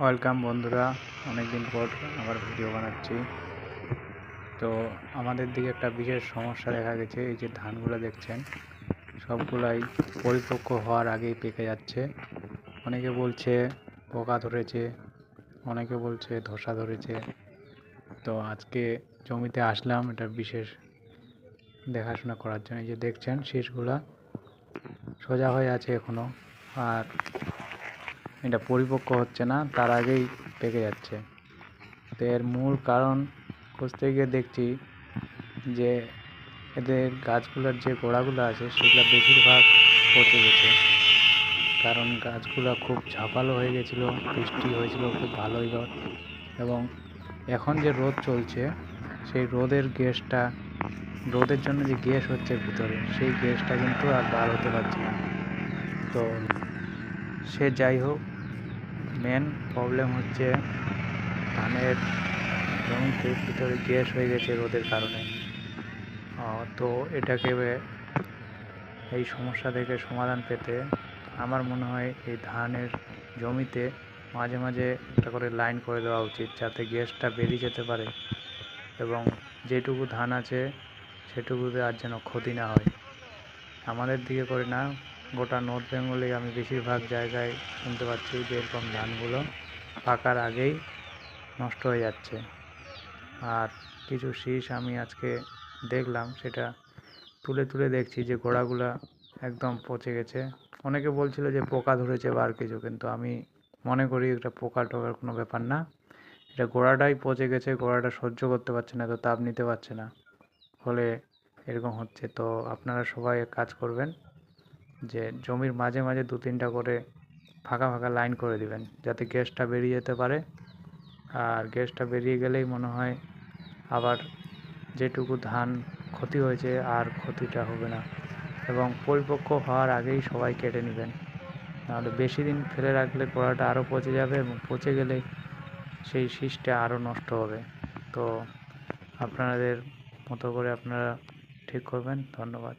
Welcome বন্ধুরা, অনেক দিন পর আবার ভিডিও বানাচ্ছি। তো আমাদের দিকে একটা বিশেষ সমস্যা দেখা গেছে। এই যে ধানগুলো দেখছেন, সবগুলাই পরিপক্ক হওয়ার আগেই পেকে যাচ্ছে। অনেকে বলছে পোকা ধরেছে, অনেকে বলছে ধসা ধরেছে। তো আজকে জমিতে আসলাম এটা বিশেষ দেখাশোনা করার জন্য। এই যে দেখছেন শীষগুলা সোজা হয়ে আছে এখনো, আর এটা পরিপক্ক হচ্ছে না, তার আগেই পেকে যাচ্ছে। তো এর মূল কারণ খুঁজতে গিয়ে দেখছি যে এদের গাছগুলোর যে গোড়াগুলো আছে সেগুলো বেশিরভাগ পচে গেছে। কারণ গাছগুলো খুব ঝাঁপালো হয়ে গেছিলো, বৃষ্টি হয়েছিল খুব ভালোই রোদ, এবং এখন যে রোদ চলছে সেই রোদের জন্য যে গ্যাস হচ্ছে ভিতরে, সেই গ্যাসটা কিন্তু আর বার হতে পারছে না। তো সে যাই হোক, মেন প্রবলেম হচ্ছে ধানের জমিতে ভিতরে গ্যাস হয়ে গেছে রোদের কারণে। তো এটাকে এই সমস্যা থেকে সমাধান পেতে আমার মনে হয় এই ধানের জমিতে মাঝে মাঝে একটা করে লাইন করে দেওয়া উচিত, যাতে গ্যাসটা বেরিয়ে যেতে পারে এবং যেটুকু ধান আছে সেটুকুতে আর যেন ক্ষতি না হয়। আমাদের দিকে করে না, গোটা নর্থ বেঙ্গলে আমি বেশিরভাগ জায়গায় শুনতে পাচ্ছি যে এরকম ধানগুলো পাকার আগেই নষ্ট হয়ে যাচ্ছে। আর কিছু শীষ আমি আজকে দেখলাম, সেটা তুলে তুলে দেখছি যে গোড়াগুলা একদম পচে গেছে। অনেকে বলছিল যে পোকা ধরেছে বা আর কিছু, কিন্তু আমি মনে করি এটা পোকা টোকার কোনো ব্যাপার না। এটা গোড়াটাই পচে গেছে, গোড়াটা সহ্য করতে পারছে না, তো তাপ নিতে পারছে না, ফলে এরকম হচ্ছে। তো আপনারা সবাই এক কাজ করবেন, যে জমির মাঝে মাঝে 2-3টা করে ফাঁকা ফাঁকা লাইন করে দিবেন, যাতে গ্যাসটা বেরিয়ে যেতে পারে। আর গ্যাসটা বেরিয়ে গেলেই মনে হয় আবার যেটুকু ধান ক্ষতি হয়েছে আর ক্ষতিটা হবে না। এবং পরিপক্ক হওয়ার আগেই সবাই কেটে নেবেন, নাহলে বেশি দিন ফেলে রাখলে গোড়াটা আরও পচে যাবে, এবং পচে গেলে সেই শীষটা আরও নষ্ট হবে। তো আপনাদের মতো করে আপনারা ঠিক করবেন। ধন্যবাদ।